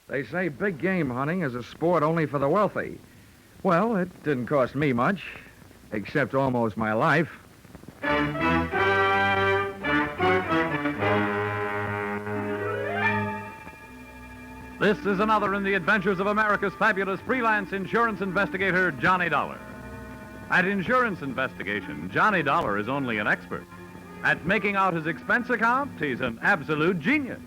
They say big game hunting is a sport only for the wealthy. Well, it didn't cost me much, except almost my life. This is another in the adventures of America's fabulous freelance insurance investigator, Johnny Dollar. At insurance investigation, Johnny Dollar is only an expert. At making out his expense account, he's an absolute genius.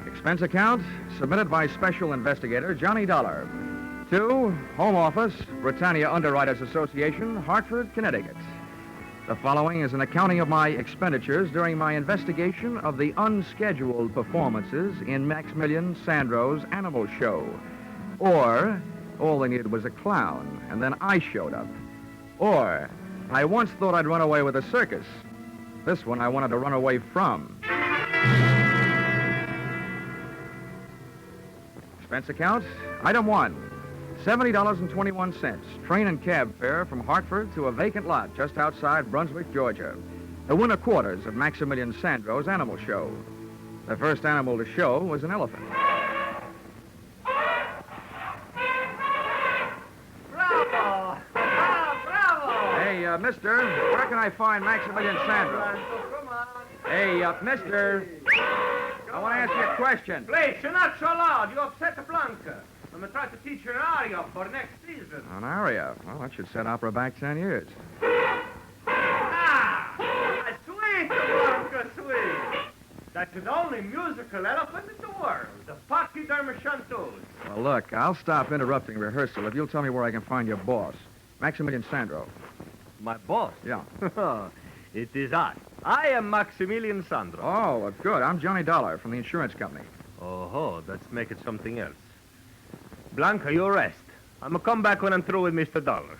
Expense account submitted by Special Investigator Johnny Dollar to Home Office, Britannia Underwriters Association, Hartford, Connecticut. The following is an accounting of my expenditures during my investigation of the unscheduled performances in Maximilian Sandro's animal show. Or, all they needed was a clown, and then I showed up. Or, I once thought I'd run away with a circus. This one I wanted to run away from. Expense account, item 1. $70.21, train and cab fare from Hartford to a vacant lot just outside Brunswick, Georgia. The winter quarters of Maximilian Sandro's animal show. The first animal to show was an elephant. Bravo! Bravo! Hey, mister, where can I find Maximilian Sandro? Come on. Hey, mister, I want to ask you a question. Please, you're not so loud. You upset Blanca. I'm going to try to teach her an aria for next season. An aria? Well, that should set opera back 10 years. Ah! Sweet, Blanca, sweet. That's the only musical elephant in the world, the Pachydermachanthus. Well, look, I'll stop interrupting rehearsal if you'll tell me where I can find your boss, Maximilian Sandro. My boss? Yeah. It is I. I am Maximilian Sandro. Oh, good. I'm Johnny Dollar from the insurance company. Oh, let's make it something else. Blanca, you rest. I'm going to come back when I'm through with Mr. Dollars.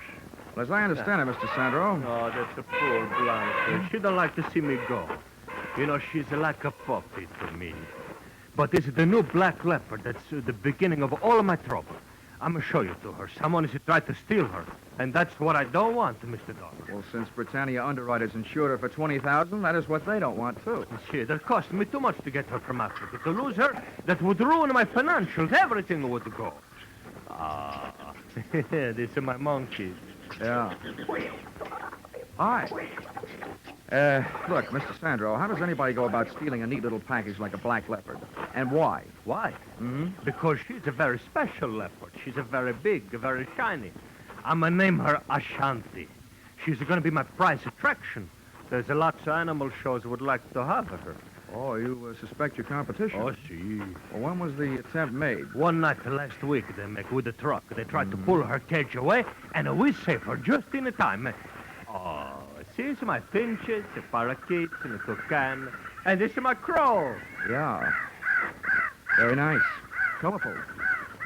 Well, as I understand it, Mr. Sandro. Oh, that's a poor Blanca. She don't like to see me go. You know, she's like a puppy to me. But this is the new black leopard. That's the beginning of all of my trouble. I'm going to show you to her. Someone is tried to steal her. And that's what I don't want, Mr. Dollar. Well, since Britannia Underwriters insured her for $20,000, that is what they don't want, too. See, that cost me too much to get her from Africa. To lose her, that would ruin my financials. Everything would go. Ah, these are my monkeys. Yeah. Hi. Look, Mr. Sandro, how does anybody go about stealing a neat little package like a black leopard? And why? Why? Mm-hmm. Because she's a very special leopard. She's a very big, very shiny. I'm going to name her Ashanti. She's going to be my prize attraction. There's a lot of animal shows would like to have her. Oh, you suspect your competition? Oh, see. Well, when was the attempt made? One night last week, they make with a truck. They tried to pull her cage away, and we saved her just in time. Oh, see, my finches, the parakeets, and the toucan, and this is my crow. Yeah. Very nice. Colorful.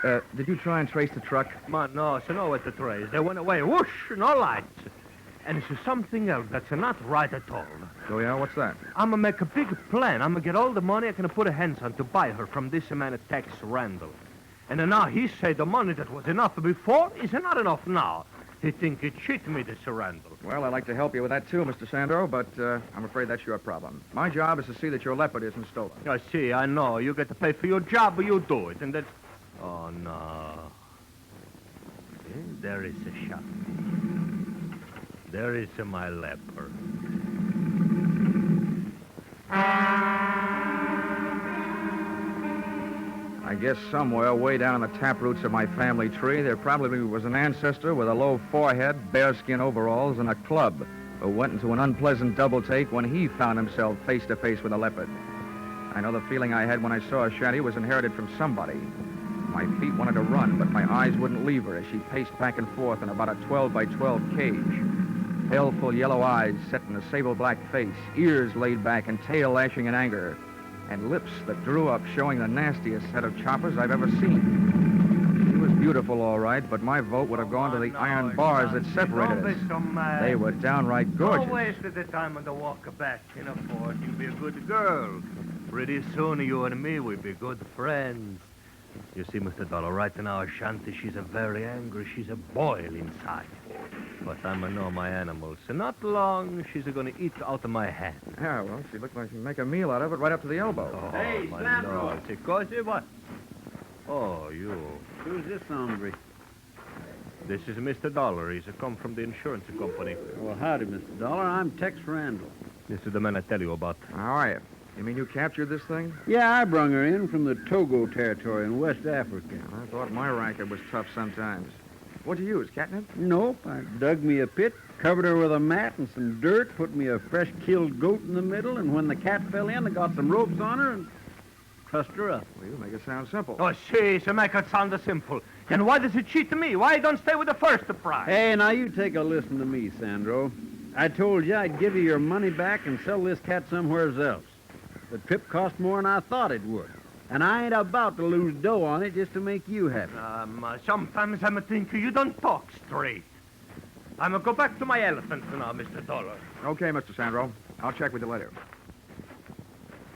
Did you try and trace the truck? Man, no, so no what to trace. They went away, whoosh, no lights. And it's something else that's not right at all. Oh, yeah? What's that? I'm going to make a big plan. I'm going to get all the money I can put a hands on to buy her from this man Tex Randall. And then now he say the money that was enough before is not enough now. He think he cheat me, this Randall. Well, I'd like to help you with that, too, Mr. Sandro, but I'm afraid that's your problem. My job is to see that your leopard isn't stolen. I see, I know. You get to pay for your job, but you do it. And that's... Oh, no. There is a shot. There is my leopard. I guess somewhere way down in the taproots of my family tree, there probably was an ancestor with a low forehead, bearskin overalls, and a club who went into an unpleasant double take when he found himself face to face with a leopard. I know the feeling I had when I saw Ashanti was inherited from somebody. My feet wanted to run, but my eyes wouldn't leave her as she paced back and forth in about a 12-by-12 cage. Baleful yellow eyes set in a sable-black face, ears laid back and tail lashing in anger, and lips that drew up showing the nastiest set of choppers I've ever seen. She was beautiful, all right, but my vote would have gone to the iron bars that separated us. They were downright gorgeous. Don't waste the time on the walk back in a fort. You be a good girl. Pretty soon you and me will be good friends. You see, Mr. Dollar, right now, Ashanti, she's a very angry. She's a boil inside. But I'm a know my animals. And not long, she's going to eat out of my hand. Yeah, well, she looked like she'd make a meal out of it right up to the elbow. Oh, Hey, my Sandro. Lord. Because what? Oh, you. Who's this hombre? This is Mr. Dollar. He's come from the insurance company. Well, howdy, Mr. Dollar. I'm Tex Randall. This is the man I tell you about. How are you? You mean you captured this thing? Yeah, I brung her in from the Togo territory in West Africa. I thought my racket was tough sometimes. What'd you use, catnip? Nope, I dug me a pit, covered her with a mat and some dirt, put me a fresh killed goat in the middle, and when the cat fell in, I got some ropes on her and trussed her up. Well, you make it sound simple. Oh, see, so make it sound simple. And why does it cheat to me? Why don't stay with the first prize? Hey, now you take a listen to me, Sandro. I told you I'd give you your money back and sell this cat somewhere else. The trip cost more than I thought it would. And I ain't about to lose dough on it just to make you happy. Sometimes I'm thinking you don't talk straight. I'm going to go back to my elephant now, Mr. Dollar. Okay, Mr. Sandro. I'll check with you later.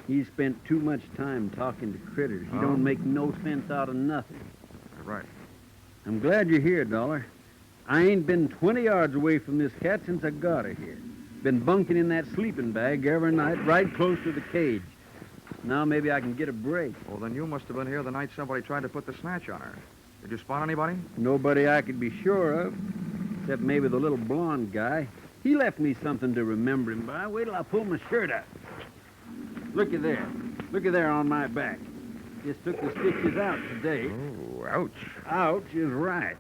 He spent too much time talking to critters. He Oh. don't make no sense out of nothing. Right. I'm glad you're here, Dollar. I ain't been 20 yards away from this cat since I got her here. Been bunking in that sleeping bag every night right close to the cage. Now maybe I can get a break. Well, then you must have been here the night somebody tried to put the snatch on her. Did you spot anybody? Nobody I could be sure of, except maybe the little blonde guy. He left me something to remember him by. Wait till I pull my shirt up. Looky there. Looky there on my back. Just took the stitches out today. Oh, ouch. Ouch is right.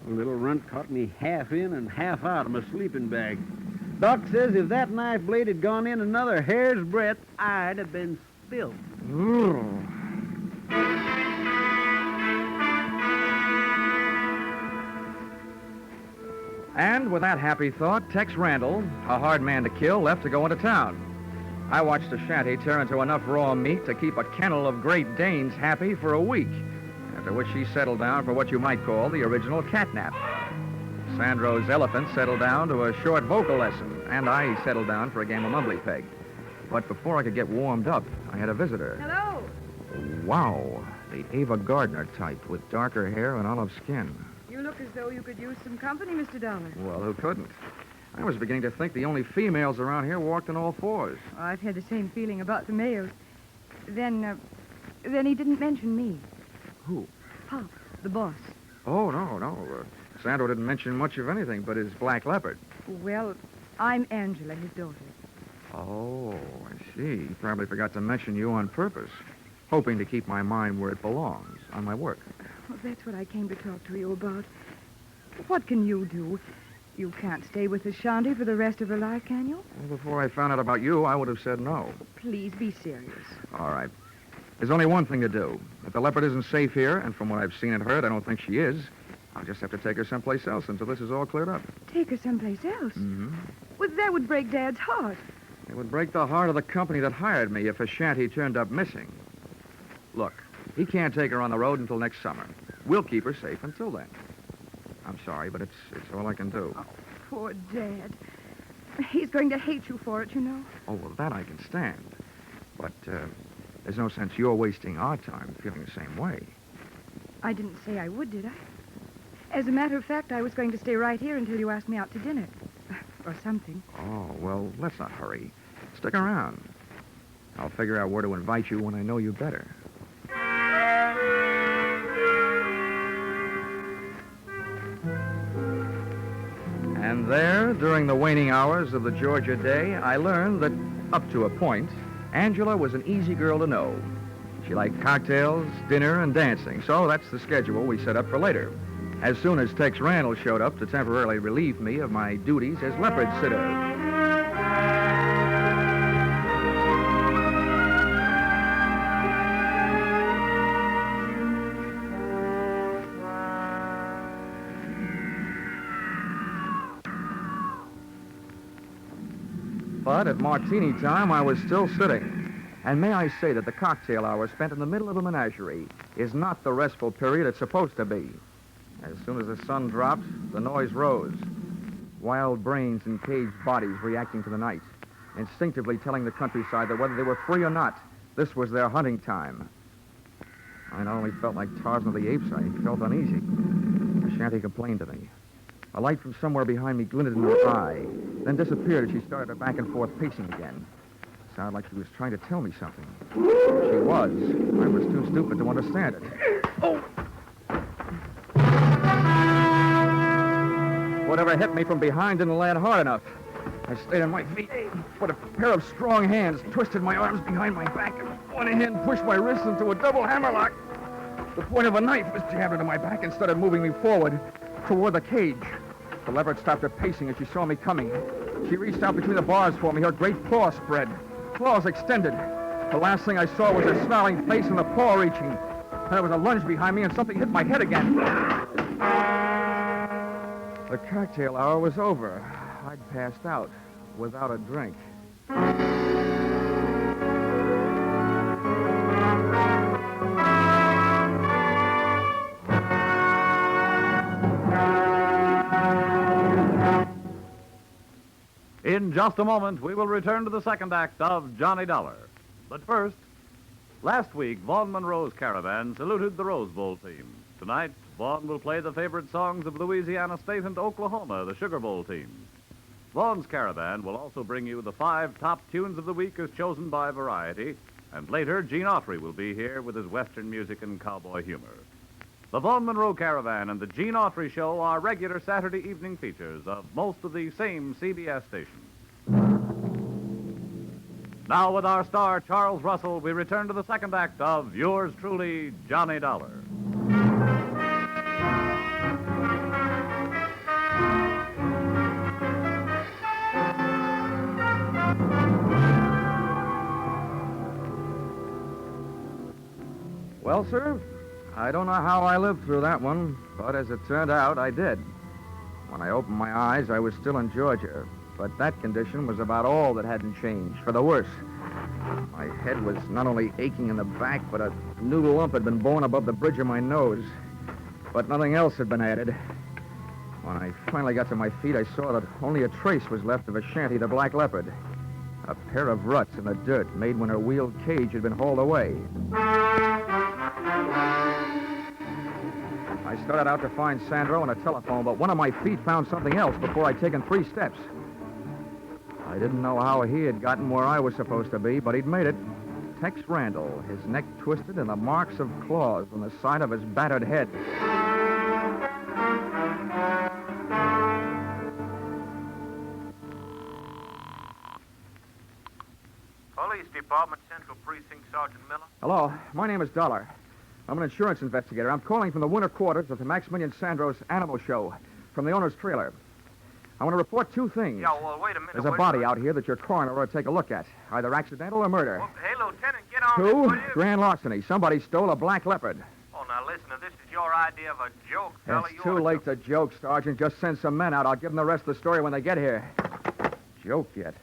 The little runt caught me half in and half out of my sleeping bag. Doc says if that knife blade had gone in another hair's breadth, I'd have been spilled. And with that happy thought, Tex Randall, a hard man to kill, left to go into town. I watched Ashanti turn into enough raw meat to keep a kennel of Great Danes happy for a week, after which she settled down for what you might call the original catnap. Sandro's elephant settled down to a short vocal lesson, and I settled down for a game of mumbly peg. But before I could get warmed up, I had a visitor. Hello. Wow, the Ava Gardner type with darker hair and olive skin. You look as though you could use some company, Mr. Dollar. Well, who couldn't? I was beginning to think the only females around here walked on all fours. Oh, I've had the same feeling about the males. Then he didn't mention me. Who? Pop, the boss. Oh, no. Sandro didn't mention much of anything but his black leopard. Well, I'm Angela, his daughter. Oh, I see. He probably forgot to mention you on purpose, hoping to keep my mind where it belongs, on my work. Well, that's what I came to talk to you about. What can you do? You can't stay with Ashanti for the rest of her life, can you? Well, before I found out about you, I would have said no. Please be serious. All right. There's only one thing to do. If the leopard isn't safe here, and from what I've seen and heard, I don't think she is, I'll just have to take her someplace else until this is all cleared up. Take her someplace else? Mm-hmm. Well, that would break Dad's heart. It would break the heart of the company that hired me if Ashanti turned up missing. Look, he can't take her on the road until next summer. We'll keep her safe until then. I'm sorry, but it's all I can do. Oh, poor Dad. He's going to hate you for it, you know. Oh, well, that I can stand. But there's no sense you're wasting our time feeling the same way. I didn't say I would, did I? As a matter of fact, I was going to stay right here until you asked me out to dinner. Or something. Oh, well, let's not hurry. Stick around. I'll figure out where to invite you when I know you better. And there, during the waning hours of the Georgia day, I learned that, up to a point, Angela was an easy girl to know. She liked cocktails, dinner, and dancing, so that's the schedule we set up for later, as soon as Tex Randall showed up to temporarily relieve me of my duties as leopard sitter. But at martini time, I was still sitting. And may I say that the cocktail hour spent in the middle of a menagerie is not the restful period it's supposed to be. As soon as the sun dropped, the noise rose. Wild brains and caged bodies reacting to the night, instinctively telling the countryside that whether they were free or not, this was their hunting time. I not only felt like Tarzan of the Apes, I felt uneasy. The shanty complained to me. A light from somewhere behind me glinted in her eye, then disappeared as she started her back and forth pacing again. It sounded like she was trying to tell me something. She was. I was too stupid to understand it. Oh! Whatever hit me from behind didn't land hard enough. I stayed on my feet, but a pair of strong hands twisted my arms behind my back, and one hand pushed my wrists into a double hammerlock. The point of a knife was jammed into my back and started moving me forward toward the cage. The leopard stopped her pacing as she saw me coming. She reached out between the bars for me, her great claws spread, claws extended. The last thing I saw was her snarling face and the paw reaching. And there was a lunge behind me and something hit my head again. The cocktail hour was over. I'd passed out without a drink. In just a moment, we will return to the second act of Johnny Dollar. But first, last week, Vaughn Monroe's Caravan saluted the Rose Bowl team. Tonight, Vaughn will play the favorite songs of Louisiana State and Oklahoma, the Sugar Bowl teams. Vaughn's Caravan will also bring you the 5 top tunes of the week as chosen by Variety, and later, Gene Autry will be here with his Western music and cowboy humor. The Vaughn Monroe Caravan and the Gene Autry Show are regular Saturday evening features of most of the same CBS stations. Now, with our star, Charles Russell, we return to the second act of yours truly, Johnny Dollar. Well, sir, I don't know how I lived through that one, but as it turned out, I did. When I opened my eyes, I was still in Georgia, but that condition was about all that hadn't changed, for the worse. My head was not only aching in the back, but a new lump had been born above the bridge of my nose. But nothing else had been added. When I finally got to my feet, I saw that only a trace was left of a shanty, the Black Leopard. A pair of ruts in the dirt made when her wheeled cage had been hauled away. I started out to find Sandro and a telephone, but one of my feet found something else before I'd taken 3 steps. I didn't know how he had gotten where I was supposed to be, but he'd made it. Tex Randall, his neck twisted and the marks of claws on the side of his battered head. Police Department, Central Precinct, Sergeant Miller. Hello, my name is Dollar. I'm an insurance investigator. I'm calling from the winter quarters of the Maximilian Sandro's Animal Show, from the owner's trailer. I want to report 2 things. Yeah, well, wait a minute. There's a body out here that your coroner ought to take a look at, either accidental or murder. Well, hey, Lieutenant, get on 2, this, will you? grand larceny. Somebody stole a Black Leopard. Oh, now listen, if this is your idea of a joke, fella, It's too late to joke, Sergeant. Just send some men out. I'll give them the rest of the story when they get here. Joke yet?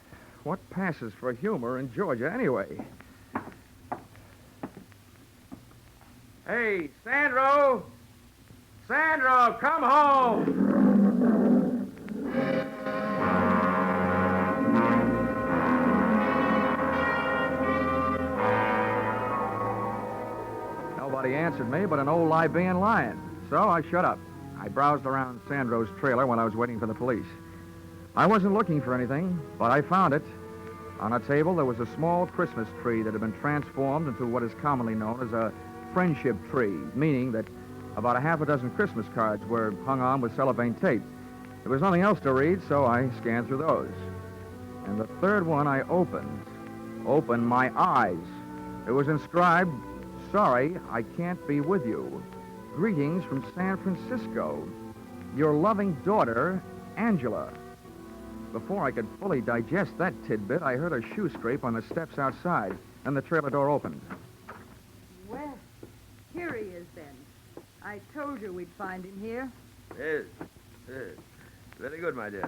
What passes for humor in Georgia, anyway? Hey, Sandro! Sandro, come home! Nobody answered me but an old Libyan lion, so I shut up. I browsed around Sandro's trailer while I was waiting for the police. I wasn't looking for anything, but I found it. On a table, there was a small Christmas tree that had been transformed into what is commonly known as a friendship tree, meaning that about 6 Christmas cards were hung on with cellophane tape. There was nothing else to read, so I scanned through those. And the third one I opened my eyes. It was inscribed, "Sorry, I can't be with you. Greetings from San Francisco. Your loving daughter, Angela." Before I could fully digest that tidbit, I heard a shoe scrape on the steps outside, and the trailer door opened. Well, here he is then. I told you we'd find him here. Yes. Very good, my dear.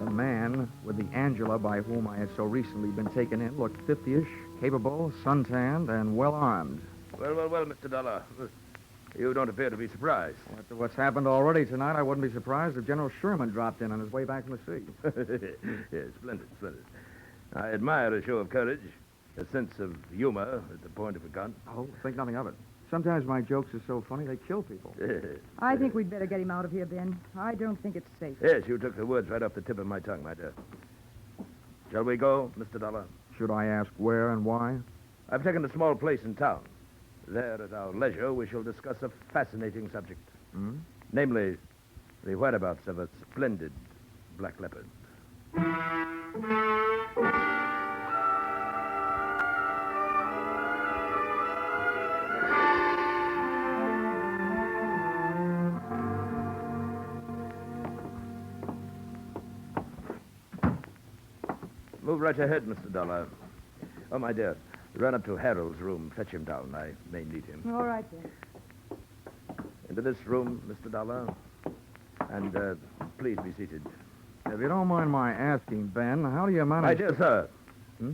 The man with the Angela by whom I had so recently been taken in looked 50-ish, capable, suntanned, and well-armed. Well, Mr. Dollar. You don't appear to be surprised. After what's happened already tonight, I wouldn't be surprised if General Sherman dropped in on his way back from the sea. Yes, splendid. I admire a show of courage. A sense of humor at the point of a gun. Oh, think nothing of it. Sometimes my jokes are so funny they kill people. I think we'd better get him out of here, Ben. I don't think it's safe. Yes, you took the words right off the tip of my tongue, my dear. Shall we go, Mr. Dollar? Should I ask where and why? I've taken a small place in town. There, at our leisure, we shall discuss a fascinating subject. Hmm? Namely, the whereabouts of a splendid black leopard. Move right ahead, Mr. Dollar. Oh, my dear, run up to Harold's room. Fetch him down. I may need him. All right, Ben. Into this room, Mr. Dollar. And please be seated. If you don't mind my asking, Ben, how do you manage... My dear sir. Hmm?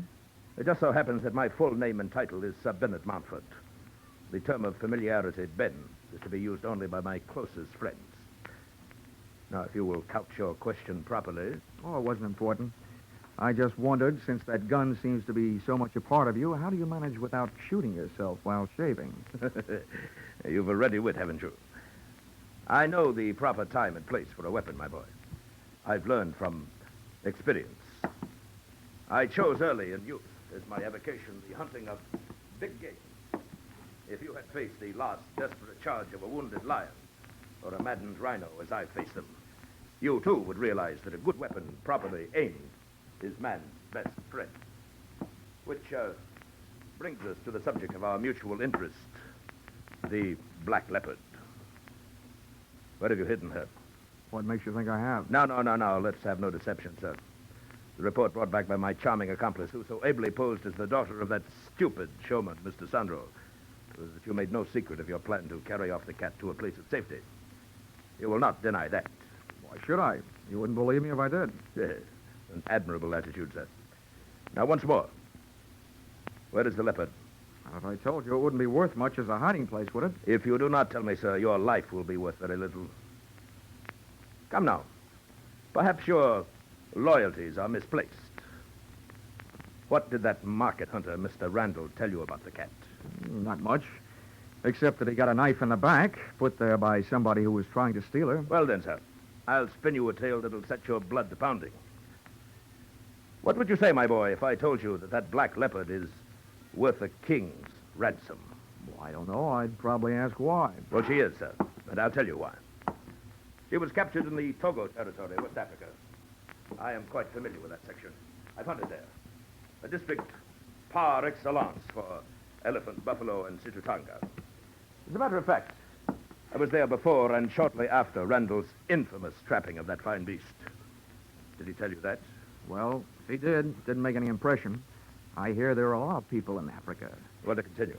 It just so happens that my full name and title is Sir Bennet Mountford. The term of familiarity, Ben, is to be used only by my closest friends. Now, if you will couch your question properly... Oh, it wasn't important. I just wondered, since that gun seems to be so much a part of you, how do you manage without shooting yourself while shaving? You've a ready wit, haven't you? I know the proper time and place for a weapon, my boy. I've learned from experience. I chose early in youth as my avocation the hunting of big game. If you had faced the last desperate charge of a wounded lion or a maddened rhino as I faced them, you too would realize that a good weapon, properly aimed, is man's best friend. Which brings us to the subject of our mutual interest, the black leopard. Where have you hidden her? What makes you think I have? No. Let's have no deception, sir. The report brought back by my charming accomplice, who so ably posed as the daughter of that stupid showman, Mr. Sandro, was that you made no secret of your plan to carry off the cat to a place of safety. You will not deny that. Why should I? You wouldn't believe me if I did. Yes, an admirable attitude, sir. Now, once more. Where is the leopard? If I told you, it wouldn't be worth much as a hiding place, would it? If you do not tell me, sir, your life will be worth very little. Come now. Perhaps your loyalties are misplaced. What did that market hunter, Mr. Randall, tell you about the cat? Not much. Except that he got a knife in the back, put there by somebody who was trying to steal her. Well then, sir, I'll spin you a tale that'll set your blood to pounding. What would you say, my boy, if I told you that that black leopard is worth a king's ransom? Well, I don't know. I'd probably ask why. Well, she is, sir, and I'll tell you why. She was captured in the Togo territory, West Africa. I am quite familiar with that section. I've hunted there. A district par excellence for elephant, buffalo, and situtanga. As a matter of fact, I was there before and shortly after Randall's infamous trapping of that fine beast. Did he tell you that? Well, if he did, it didn't make any impression. I hear there are a lot of people in Africa. Well, to continue.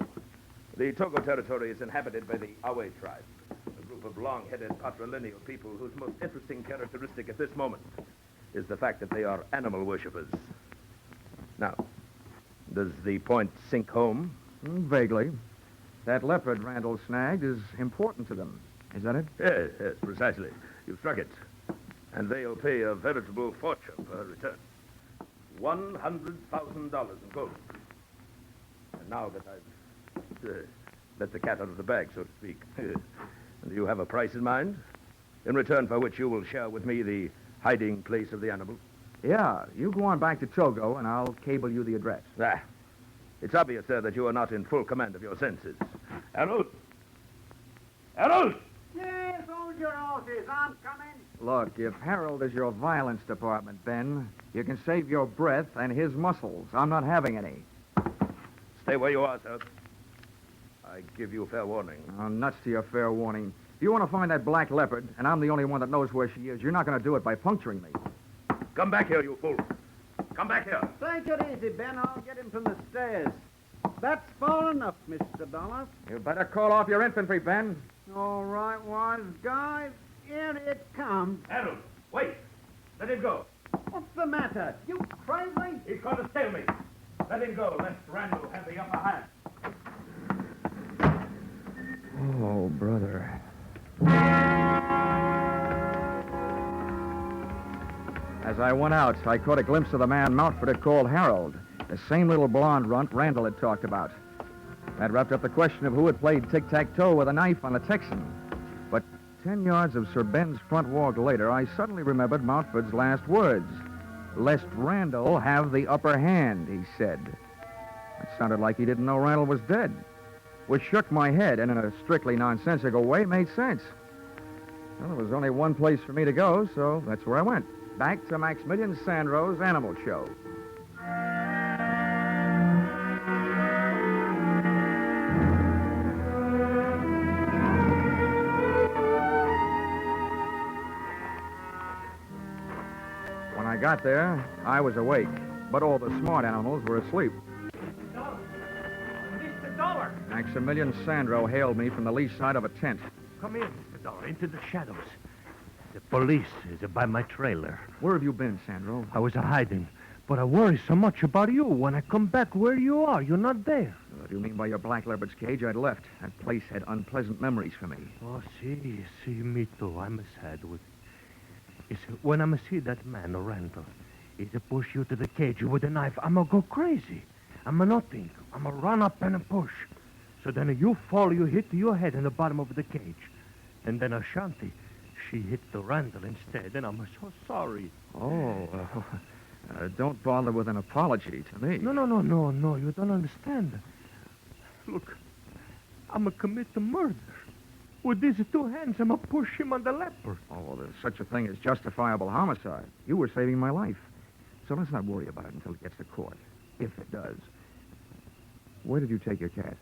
The Togo territory is inhabited by the Awe tribe, a group of long-headed patrilineal people whose most interesting characteristic at this moment is the fact that they are animal worshippers. Now, does the point sink home? Vaguely. That leopard Randall snagged is important to them. Is that it? Yes, precisely. You've struck it. And they'll pay a veritable fortune for her return. $100,000 in gold. And now that I've let the cat out of the bag, so to speak, do you have a price in mind? In return for which you will share with me the hiding place of the animal? Yeah, you go on back to Togo, and I'll cable you the address. It's obvious, sir, that you are not in full command of your senses. Harold! Harold! Yes, hold your horses. I'm coming. Look, if Harold is your violence department, Ben, you can save your breath and his muscles. I'm not having any. Stay where you are, sir. I give you fair warning. Oh, nuts to your fair warning. If you want to find that black leopard, and I'm the only one that knows where she is, you're not going to do it by puncturing me. Come back here, you fool. Come back here. Take it easy, Ben. I'll get him from the stairs. That's far enough, Mr. Dollar. You better call off your infantry, Ben. All right, wise guy. Here it comes. Harold, wait. Let him go. What's the matter? You crazy? He's going to steal me. Let him go, lest Randall have the upper hand. Oh, brother. As I went out, I caught a glimpse of the man Mountford had called Harold. The same little blonde runt Randall had talked about. That wrapped up the question of who had played tic-tac-toe with a knife on the Texan. But 10 yards of Sir Ben's front walk later, I suddenly remembered Mountford's last words. "Lest Randall have the upper hand," he said. It sounded like he didn't know Randall was dead, which shook my head and in a strictly nonsensical way made sense. Well, there was only one place for me to go, so that's where I went. Back to Maximilian Sandro's Animal Show. When I got there, I was awake, but all the smart animals were asleep. Mr. Dollar! Maximilian Sandro hailed me from the lee side of a tent. Come in, Mr. Dollar, into the shadows. The police is by my trailer. Where have you been, Sandro? I was hiding, but I worry so much about you. When I come back where you are, you're not there. What do you mean by your black leopard's cage? I'd left. That place had unpleasant memories for me. Oh, see, me too. I'm sad with it. When I see that man, Randall, he's a push you to the cage with a knife, I'm a go crazy. I'm a nothing. I'm a run up and a push. So then you fall, you hit your head in the bottom of the cage. And then Ashanti, she hit the Randall instead, and I'm so sorry. Oh, don't bother with an apology to me. No, you don't understand. Look, I'm a commit the murder. With these two hands, I'm a push him on the leopard. Oh, there's such a thing as justifiable homicide. You were saving my life. So let's not worry about it until it gets to court. If it does. Where did you take your cat?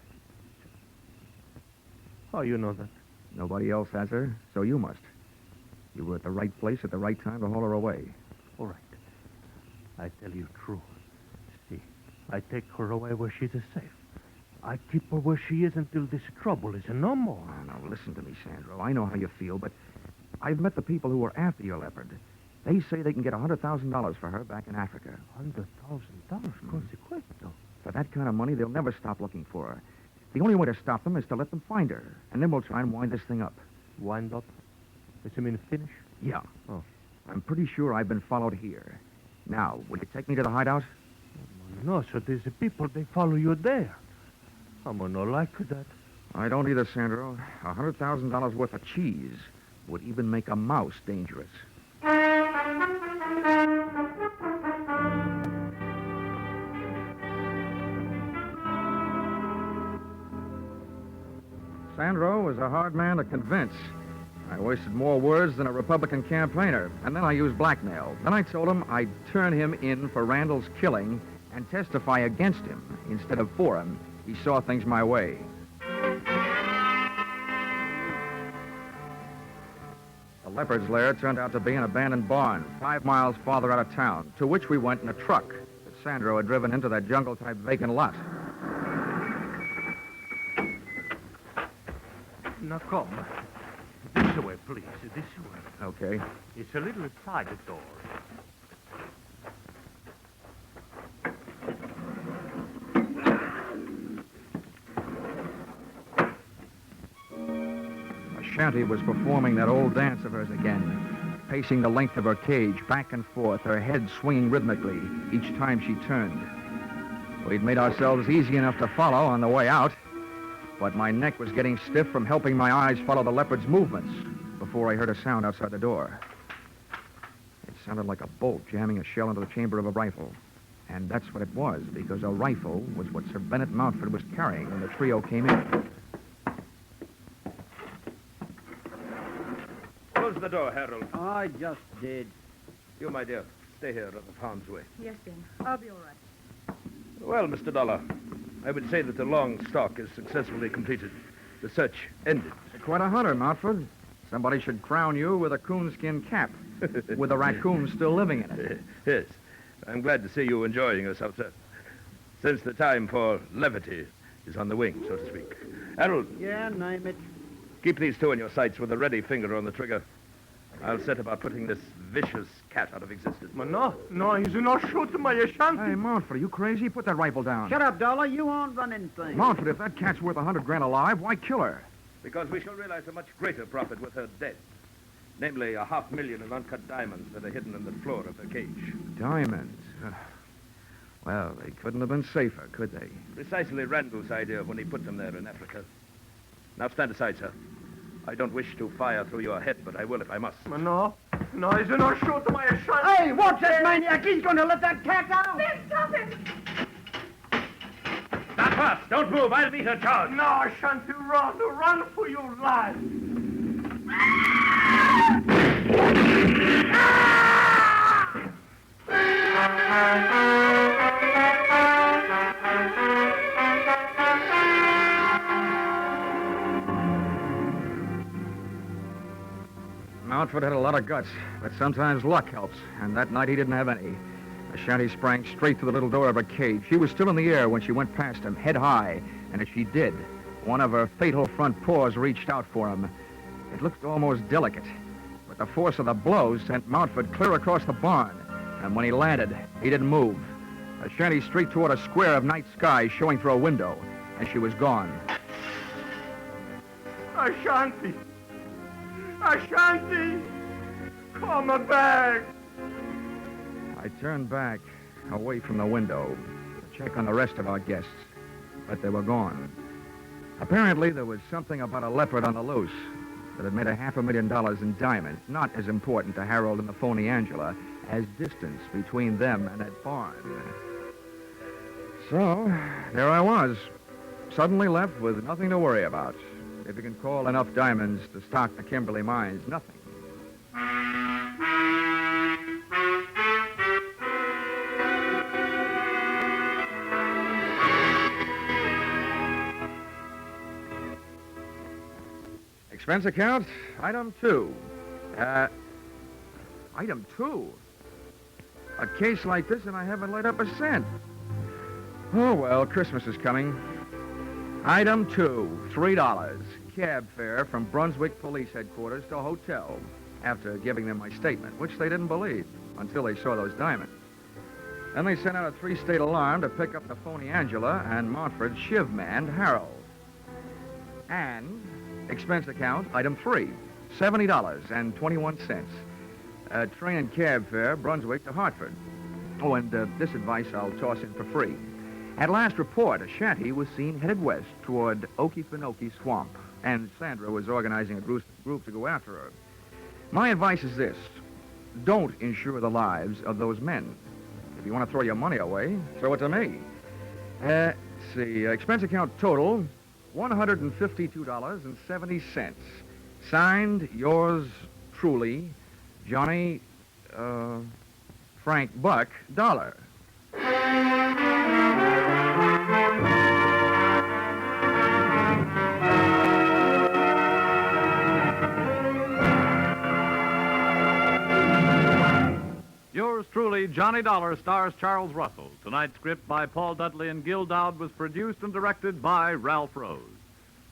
How you know that? Nobody else has her, so you must. You were at the right place at the right time to haul her away. All right. I tell you true. See, I take her away where she's safe. I keep her where she is until this trouble is no more. Oh, now, listen to me, Sandro. I know how you feel, but I've met the people who were after your leopard. They say they can get $100,000 for her back in Africa. $100,000? Consequento. For that kind of money, they'll never stop looking for her. The only way to stop them is to let them find her, and then we'll try and wind this thing up. Wind up? Does you mean finish? Yeah. Oh. I'm pretty sure I've been followed here. Now, will you take me to the hideout? No, so there's people, they follow you there. I'm not like that. I don't either, Sandro. $100,000 worth of cheese would even make a mouse dangerous. Sandro was a hard man to convince. I wasted more words than a Republican campaigner, and then I used blackmail. Then I told him I'd turn him in for Randall's killing and testify against him instead of for him. He saw things my way. The leopard's lair turned out to be an abandoned barn 5 miles farther out of town, to which we went in a truck that Sandro had driven into that jungle-type vacant lot. Now come. This way, please. This way. Okay. It's a little side door. Ashanti was performing that old dance of hers again, pacing the length of her cage, back and forth, her head swinging rhythmically each time she turned. We'd made ourselves easy enough to follow on the way out, but my neck was getting stiff from helping my eyes follow the leopard's movements before I heard a sound outside the door. It sounded like a bolt jamming a shell into the chamber of a rifle. And that's what it was, because a rifle was what Sir Bennet Mountford was carrying when the trio came in. Close the door, Harold. I just did. You, my dear, stay here out of harm's way. Yes, Ben. I'll be all right. Well, Mr. Dollar, I would say that the long stalk is successfully completed. The search ended. Quite a hunter, Mountford. Somebody should crown you with a coonskin cap, with a raccoon still living in it. Yes. I'm glad to see you enjoying yourself, sir. Since the time for levity is on the wing, so to speak. Harold. Yeah, name it. Keep these two in your sights with a ready finger on the trigger. I'll set about putting this vicious cat out of existence. But no, he's not shooting my Ashanti. Hey, Mountford, are you crazy? Put that rifle down. Shut up, Dollar. You aren't running things. Mountford, if that cat's worth $100,000 alive, why kill her? Because we shall realize a much greater profit with her dead. Namely, $500,000 in uncut diamonds that are hidden in the floor of her cage. Diamonds. Well, they couldn't have been safer, could they? Precisely Randall's idea when he put them there in Africa. Now stand aside, sir. I don't wish to fire through your head, but I will if I must. No, he's not shoot my shot. Hey, watch that maniac! He's going to let that cat out! Ben, stop him! Stop fast! Don't move! I'll meet her charge! No, Shanty, run for your life. Mountford had a lot of guts, but sometimes luck helps, and that night he didn't have any. Ashanti sprang straight through the little door of her cage. She was still in the air when she went past him, head high, and as she did, one of her fatal front paws reached out for him. It looked almost delicate, but the force of the blows sent Mountford clear across the barn, and when he landed, he didn't move. Ashanti straight toward a square of night sky showing through a window, and she was gone. Ashanti, come back. I turned back, away from the window, to check on the rest of our guests, but they were gone. Apparently, there was something about a leopard on the loose that had made $500,000 in diamonds not as important to Harold and the phony Angela as distance between them and that barn. So, there I was, suddenly left with nothing to worry about. If you can call enough diamonds to stock the Kimberly mines, nothing. Expense account, item 2. Item 2? A case like this and I haven't laid up a cent. Oh, well, Christmas is coming. Item 2, $3. Cab fare from Brunswick Police Headquarters to a hotel after giving them my statement, which they didn't believe until they saw those diamonds. Then they sent out a 3-state alarm to pick up the phony Angela and Montford's shiv-man, Harold. And expense account, item 3, $70.21. Train and cab fare, Brunswick to Hartford. Oh, and this advice I'll toss in for free. At last report, Ashanti was seen headed west toward Okefenokee Swamp, and Sandra was organizing a group to go after her. My advice is this. Don't insure the lives of those men. If you want to throw your money away, throw it to me. Let's see, expense account total, $152.70. Signed, yours truly, Johnny, Frank Buck, Dollar. Yours truly, Johnny Dollar, stars Charles Russell. Tonight's script by Paul Dudley and Gil Dowd was produced and directed by Ralph Rose.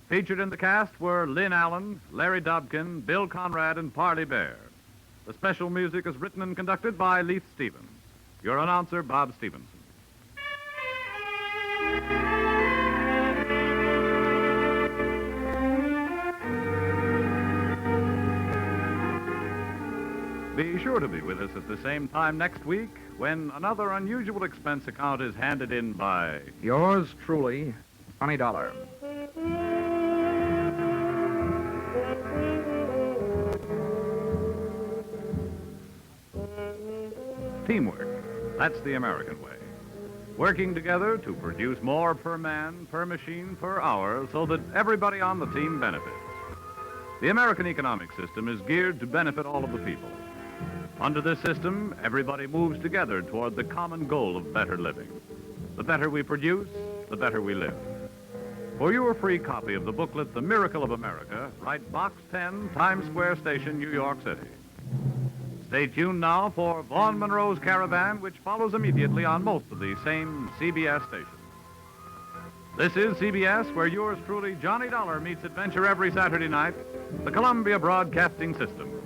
Featured in the cast were Lynn Allen, Larry Dobkin, Bill Conrad, and Parley Bear. The special music is written and conducted by Leith Stevens. Your announcer, Bob Stevenson. Be sure to be with us at the same time next week when another unusual expense account is handed in by... Yours truly, Johnny Dollar. Teamwork. That's the American way. Working together to produce more per man, per machine, per hour, so that everybody on the team benefits. The American economic system is geared to benefit all of the people. Under this system, everybody moves together toward the common goal of better living. The better we produce, the better we live. For your free copy of the booklet, The Miracle of America, write Box 10, Times Square Station, New York City. Stay tuned now for Vaughn Monroe's Caravan, which follows immediately on most of the same CBS stations. This is CBS, where yours truly, Johnny Dollar, meets adventure every Saturday night, the Columbia Broadcasting System.